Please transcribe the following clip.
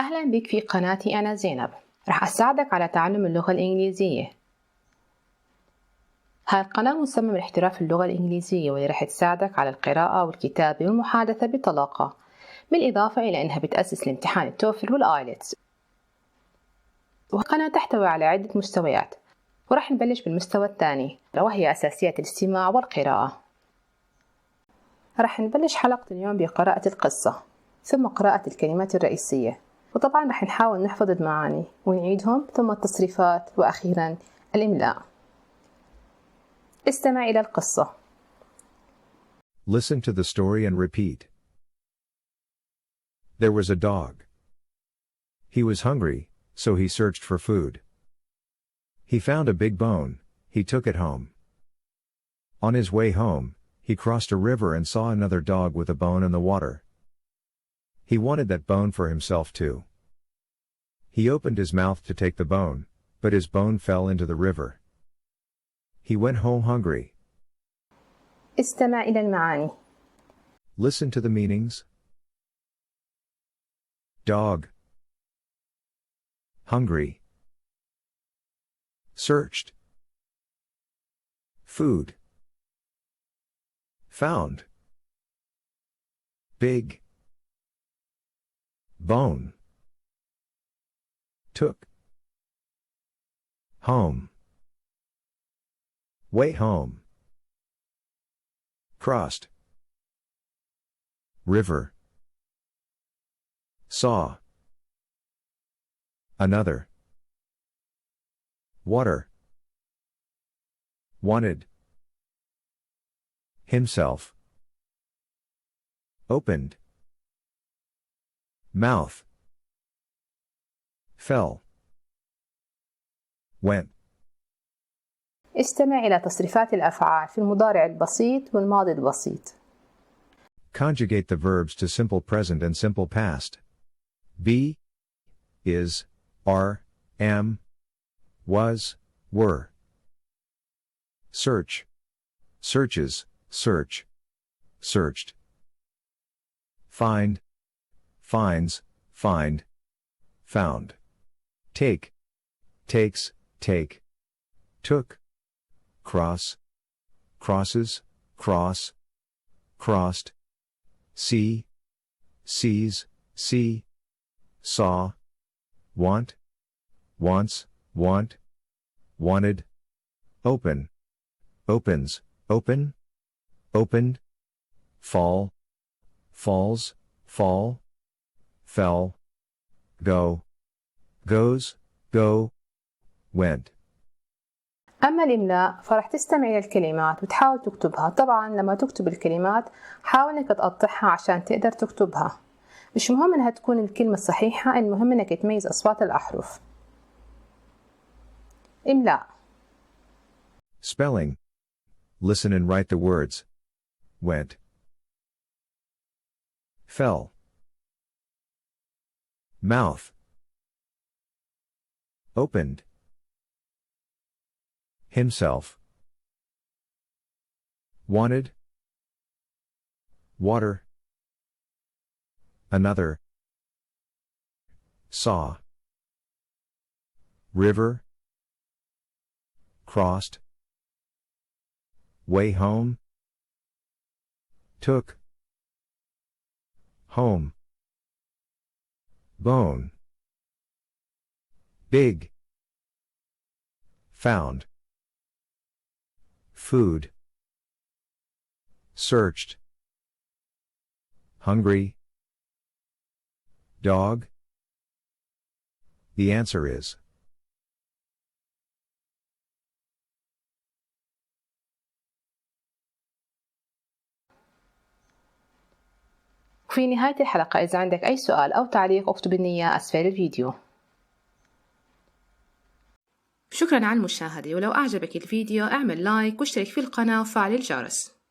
أهلا بك في قناتي. أنا زينب، راح أساعدك على تعلم اللغة الإنجليزية. هاي القناة مصممة لاحتراف اللغة الإنجليزية، واللي راح تساعدك على القراءة والكتابة والمحادثة بطلاقة، بالإضافة إلى أنها بتأسس لامتحان التوفل والآيلتس. والقناة تحتوي على عدة مستويات، وراح نبلش بالمستوى الثاني وهي أساسيات الاستماع والقراءة. راح نبلش حلقة اليوم بقراءة القصة، ثم قراءة الكلمات الرئيسية، وطبعا رح نحاول نحفظ المعاني ونعيدهم، ثم التصريفات، وأخيرا الإملاء. استمع إلى القصة. Listen to the story and repeat. There was a dog. He was hungry, so he searched for food. He found a big bone, he took it home. On his way home, he crossed a river and saw another dog with a bone in the water. He wanted that bone for himself too. He opened his mouth to take the bone, but his bone fell into the river. He went home hungry. استمع إلى المعاني. Listen to the meanings. Dog. Hungry. Searched. Food. Found. Big. Bone. Took. Home. Way home. Crossed. River. Saw. Another. Water. Wanted. Himself. Opened. Mouth. Fell. Went. استمع إلى تصريفات الأفعال في المضارع البسيط والماضي البسيط. Conjugate the verbs to simple present and simple past. Be, is, are, am, was, were. Search. Searches, search. Searched. Find. Finds, find. Found. Take. Takes, take. Took. Cross. Crosses, cross. Crossed. See. Sees, see. Saw. Want. Wants, want. Wanted. Open. Opens, open. Opened. Fall. Falls, fall. Fell. Go. Goes, go. Went. أما الإملاء فرح تستمع إلى الكلمات وتحاول تكتبها. طبعا لما تكتب الكلمات حاول إنك تقطعها عشان تقدر تكتبها. مش مهم إنها تكون الكلمة الصحيحة، المهم إنك تميز أصوات الأحرف. إملاء. Spelling. Listen and write the words. Went. Fell. Mouth. Opened. Himself. Wanted. Water. Another. Saw. River. Crossed. Way home. Took. Home. Bone. Big. Found. Food. Searched. Hungry. Dog. The answer is في نهاية الحلقة إذا عندك أي سؤال أو تعليق اكتب لنا إياه أسفل الفيديو. شكرا على المشاهدة، ولو أعجبك الفيديو اعمل لايك واشترك في القناة وفعل الجرس.